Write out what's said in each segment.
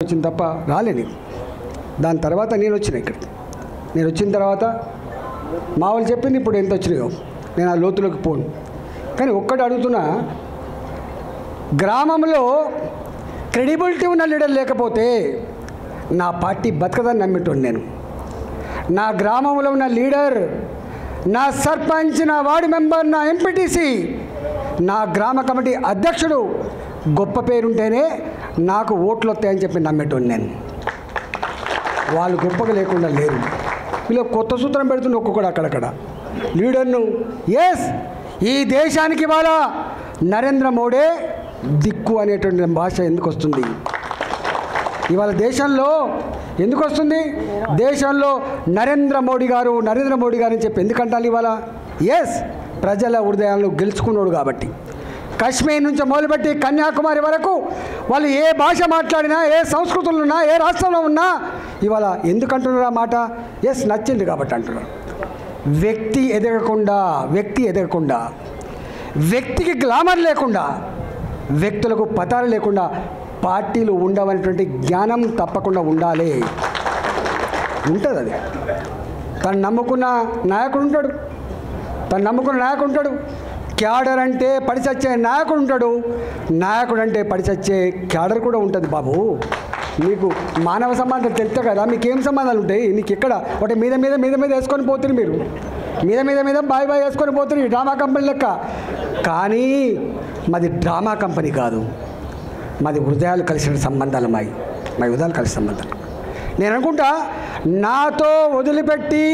వచ్చిన తప్ప రాలేని. దాని తర్వాత నేను వచ్చిన ఇక్కడికి. నేను వచ్చిన తర్వాత మా వాళ్ళు చెప్పింది ఇప్పుడు ఎంత వచ్చినాయో నేను ఆ లోతులోకి పోను. కానీ ఒక్కటి అడుగుతున్నా, గ్రామంలో క్రెడిబిలిటీ ఉన్న లీడర్ లేకపోతే నా పార్టీ బతకదని నమ్మేటోడు నేను. నా గ్రామంలో ఉన్న లీడర్, నా సర్పంచ్, నా వార్డు మెంబర్, నా ఎంపీటీసీ, నా గ్రామ కమిటీ అధ్యక్షుడు గొప్ప పేరుంటేనే నాకు ఓట్లు వస్తాయని చెప్పి నమ్మేటోడు నేను. వాళ్ళు గొప్పగా లేకుండా లేరు. వీళ్ళు కొత్త సూత్రం పెడుతుండే ఒక్కొక్కడు అక్కడక్కడ లీడర్ను. ఎస్, ఈ దేశానికి ఇవాళ నరేంద్ర మోడీ దిక్కు అనేటువంటి భాష ఎందుకు వస్తుంది ఇవాళ దేశంలో? ఎందుకు వస్తుంది? దేశంలో నరేంద్ర మోడీ గారు అని చెప్పి ఎందుకంటారు ఇవాళ? ఎస్, ప్రజల హృదయాలను గెలుచుకున్నాడు కాబట్టి. కాశ్మీర్ నుంచి మొదలుపెట్టి కన్యాకుమారి వరకు వాళ్ళు ఏ భాష మాట్లాడినా, ఏ సంస్కృతులు ఉన్నా, ఏ రాష్ట్రంలో ఉన్నా ఇవాళ ఎందుకంటున్నారు ఆ మాట? ఎస్, నచ్చింది కాబట్టి అంటున్నారు. వ్యక్తి ఎదగకుండా, వ్యక్తికి గ్లామర్ లేకుండా, వ్యక్తులకు పతాలు లేకుండా పార్టీలు ఉండవనేటువంటి జ్ఞానం తప్పకుండా ఉండాలి. ఉంటుంది అది. తను నమ్ముకున్న నాయకుడు ఉంటాడు, క్యాడర్ అంటే పడిచచ్చే నాయకుడు ఉంటాడు, నాయకుడు అంటే పడిచచ్చే క్యాడర్ కూడా ఉంటుంది. బాబు, మీకు మానవ సంబంధాలు తెలుస్తాయి కదా, మీకేం సంబంధాలు ఉంటాయి? నీకు ఎక్కడ ఒకటి మీద వేసుకొని పోతుంది, మీరు మీద బాయ్ వేసుకొని పోతుంది, డ్రామా కంపెనీ లెక్క. కానీ మాది డ్రామా కంపెనీ కాదు, మాది హృదయాలు కలిసిన సంబంధాలు. మా హృదయాలు కలిసిన సంబంధాలు. నేను అనుకుంటా, నాతో వదిలిపెట్టి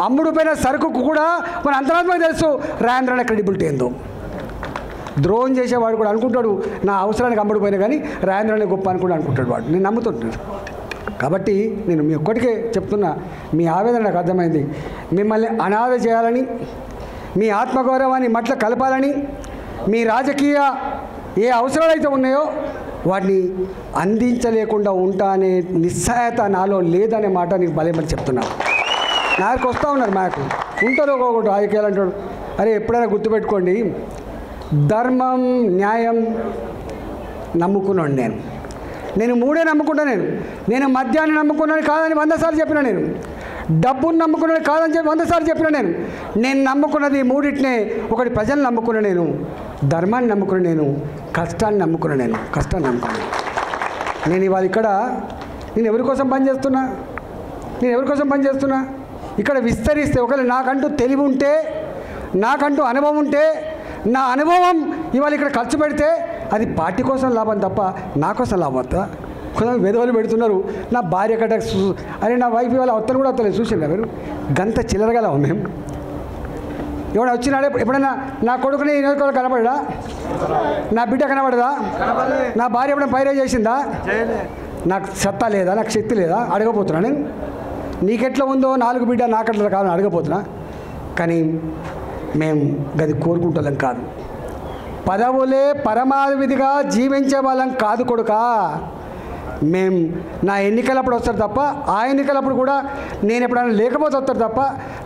అమ్ముడుపోయిన సరుకుకు కూడా మన అంతరాత్మకు తెలుసు రాజేంద్రన్న క్రెడిబిలిటీ ఏందో. ద్రోహం చేసేవాడు కూడా అనుకుంటాడు నా అవసరానికి అమ్ముడుపోయినా కానీ రాజేంద్రనే గొప్ప అని కూడా అనుకుంటాడు వాడు. నేను నమ్ముతుంటాను. కాబట్టి నేను మీ ఒక్కటికే చెప్తున్నా, మీ ఆవేదన నాకు అర్థమైంది. మిమ్మల్ని అనాథ చేయాలని, మీ ఆత్మగౌరవాన్ని మట్ల కలపాలని, మీ రాజకీయ ఏ అవసరాలు అయితే ఉన్నాయో వాటిని అందించలేకుండా ఉంటా అనే నిస్సహాయత నాలో లేదనే మాట నీకు భలేమని చెప్తున్నాను. నాకు వస్తూ ఉన్నారు, మాకు ఉంటారు ఒక్కొక్కటి రాజకీయాలు అంటాడు. అరే, ఎప్పుడైనా గుర్తుపెట్టుకోండి, ధర్మం న్యాయం నమ్ముకున్నాను నేను మూడే నమ్ముకుంటాను. నేను మద్యాన్ని నమ్ముకున్నాను కాదని 100 సార్లు చెప్పిన, నేను డబ్బును నమ్ముకున్నది కాదని చెప్పి 100 సార్లు చెప్పిన. నేను నమ్ముకున్నది మూడింటినే. ఒకటి ప్రజలను నమ్ముకున్నా, నేను ధర్మాన్ని నమ్ముకున్నా, నేను కష్టాన్ని నమ్ముకున్నా. నేను ఇవాళ ఇక్కడ నేను ఎవరి కోసం పనిచేస్తున్నా? ఇక్కడ విస్తరిస్తే ఒకవేళ నాకంటూ తెలివి ఉంటే, నాకంటూ అనుభవం ఉంటే, నా అనుభవం ఇవాళ ఇక్కడ ఖర్చు పెడితే అది పార్టీ కోసం లాభం తప్ప నా కోసం లాభం అవుతుందా? కొంతమంది వేదవాళ్ళు పెడుతున్నారు, నా భార్య కట్ట అరే నా వైఫ్ ఇవాళ వత్తలు కూడా వస్తలేదు. చూసిండా మీరు? గంత చిల్లరగల మేము. ఎవడ వచ్చినాడే ఎప్పుడైనా నా కొడుకుని కనపడదా? నా బిడ్డ కనపడదా? నా భార్య ఎప్పుడైనా పైరే చేసిందా? నాకు సత్తా లేదా? నాకు శక్తి లేదా? అడగపోతున్నా నేను. నీకెట్లా ఉందో 4 బిడ్డ నాకట్లా కాదని అడగపోతున్నా. కానీ మేము గది కోరుకుంటాం కాదు. పదవులే పరమావధిగా జీవించే వాళ్ళం కాదు కొడుకా. మేము నా ఎన్నికలప్పుడు వస్తారు తప్ప, ఆ ఎన్నికలప్పుడు కూడా నేను ఎప్పుడైనా లేకపోతే వస్తారు తప్ప,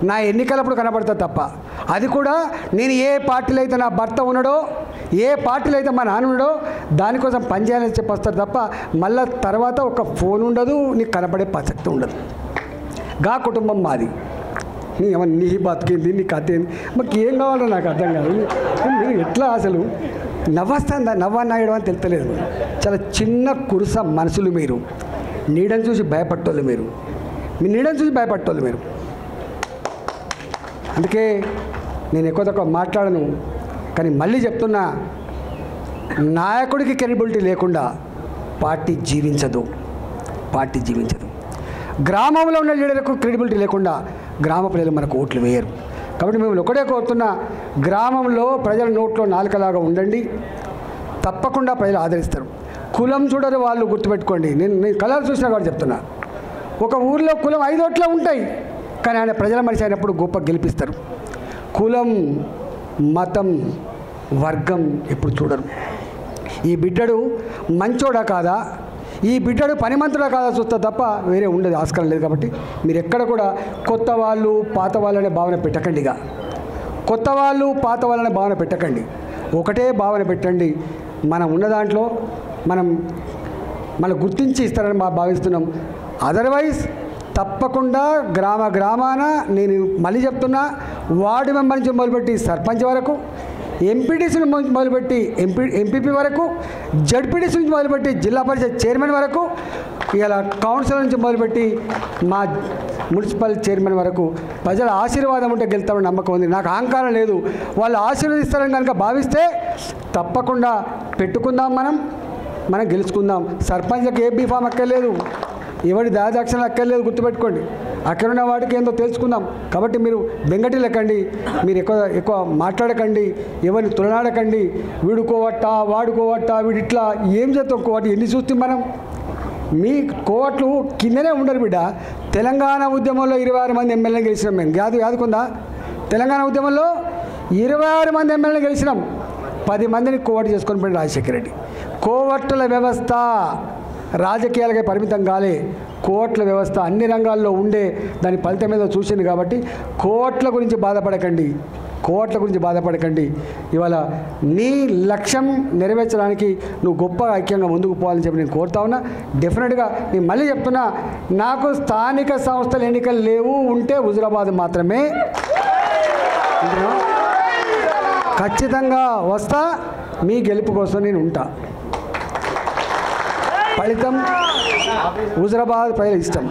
నా ఎన్నికలప్పుడు కనపడతారు తప్ప, అది కూడా నేను ఏ పార్టీలో అయితే నా భర్త ఉన్నాడో, ఏ పార్టీలో అయితే మా నాన్న ఉన్నాడో దానికోసం పనిచేయాలని చెప్పి వస్తారు తప్ప, మళ్ళీ తర్వాత ఒక ఫోన్ ఉండదు, నీకు కనపడే ప్రసక్తి ఉండదు. గా కుటుంబం మాది. నీ బతికింది, నీ కథ ఏంది, మాకు ఏం కావాలో నాకు అర్థం కాదు. మీరు ఎట్లా అసలు నవ్వస్తుందా? నవ్వన్నాయడం అని తెలుస్తలేదు. చాలా చిన్న కురుస మనసులు మీరు. నీడని చూసి భయపట్టోళ్ళు మీరు. మీ నీడని చూసి భయపట్టోళ్ళు మీరు. అందుకే నేను ఎక్కువ తక్కువ మాట్లాడను. కానీ మళ్ళీ చెప్తున్నా, నాయకుడికి క్రెడిబిలిటీ లేకుండా పార్టీ జీవించదు. గ్రామంలో ఉన్న లీడర్లకు క్రెడిబిలిటీ లేకుండా గ్రామ ప్రజలు మనకు ఓట్లు వేయరు. కాబట్టి మేము ఒకటే కోరుతున్నా, గ్రామంలో ప్రజల నోట్లో నాలుకలాగా ఉండండి. తప్పకుండా ప్రజలు ఆదరిస్తారు. కులం చూడరు వాళ్ళు, గుర్తుపెట్టుకోండి. నేను కలర్ చూసినా కూడా చెప్తున్నా, ఒక ఊరిలో కులం 5 ఓట్లే ఉంటాయి, కానీ ఆయన ప్రజల మనిషి అయినప్పుడు గొప్ప గెలిపిస్తారు. కులం, మతం, వర్గం ఎప్పుడు చూడరు. ఈ బిడ్డడు మంచోడా కాదా, ఈ బిడ్డడు పనిమంతుడా కాదా చూస్తారు తప్ప వేరే ఉండదు, ఆస్కారం లేదు. కాబట్టి మీరు ఎక్కడ కూడా కొత్త వాళ్ళు పాత వాళ్ళనే భావన పెట్టకండిగా. కొత్త వాళ్ళు పాత వాళ్ళనే భావన పెట్టకండి. ఒకటే భావన పెట్టండి. మనం ఉన్న దాంట్లో మనం మళ్ళీ గుర్తించి ఇస్తారని భావిస్తున్నాం. అదర్వైజ్ తప్పకుండా గ్రామాన నేను మళ్ళీ చెప్తున్నా, వార్డు మెంబర్ నుంచి మొదలుపెట్టి సర్పంచ్ వరకు, ఎంపీటీసీ నుంచి మొదలుపెట్టి ఎంపీపీ వరకు, జడ్పీటీసీ నుంచి మొదలుపెట్టి జిల్లా పరిషత్ చైర్మన్ వరకు, ఇలా కౌన్సిలర్ నుంచి మొదలుపెట్టి మా మున్సిపల్ చైర్మన్ వరకు ప్రజల ఆశీర్వాదం ఉంటే గెలుస్తామని నమ్మకం ఉంది. నాకు అహంకారం లేదు. వాళ్ళు ఆశీర్వదిస్తారని కనుక భావిస్తే తప్పకుండా పెట్టుకుందాం, మనం గెలుచుకుందాం. సర్పంచ్కి ఏ బీఫామ్ అక్కర్లేదు, ఎవరి దాదాక్షణ అక్కర్లేదు, గుర్తుపెట్టుకోండి. అక్కడున్న వాటికి ఏందో తెలుసుకుందాం. కాబట్టి మీరు బెంగటిలకండి, మీరు ఎక్కువ మాట్లాడకండి, ఎవరిని తులనాడకండి. వీడుకోవట్టా వాడుకోవట్టా వీడు ఇట్లా ఏం చేస్తాం కోవట్ ఎన్ని చూస్తే మనం. మీ కోవట్లు కిందనే ఉండరు బిడ్డ. తెలంగాణ ఉద్యమంలో 26 మంది ఎమ్మెల్యేలు గెలిచినాం మేము. యాదుకుందా? తెలంగాణ ఉద్యమంలో 26 మంది ఎమ్మెల్యేలు గెలిచినాం. 10 మందిని కోవట్ చేసుకొని పోయి రాజశేఖర రెడ్డి. కోవట్ల వ్యవస్థ రాజకీయాలకే పరిమితం కాలే. కోట్ల వ్యవస్థ అన్ని రంగాల్లో ఉండే దాని ఫలితం మీద చూసింది. కాబట్టి కోట్ల గురించి బాధపడకండి. ఇవాళ నీ లక్ష్యం నెరవేర్చడానికి నువ్వు గొప్ప ఐక్యంగా ముందుకు పోవాలని చెప్పి నేను కోరుతా ఉన్నా. డెఫినెట్గా నేను మళ్ళీ చెప్తున్నా, నాకు స్థానిక సంస్థల ఎన్నికలు లేవు, ఉంటే హుజురాబాద్ మాత్రమే. ఖచ్చితంగా వస్తా, మీ గెలుపు కోసం నేను ఉంటా. ఫలితం హుజురాబాద్ ప్రజల ఇష్టం.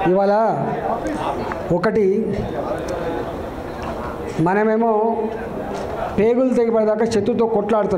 ఇవాళ ఒకటి మనమేమో పేగులు తెగిపడేదాకా శత్రుతో కొట్లాడుతున్నాం.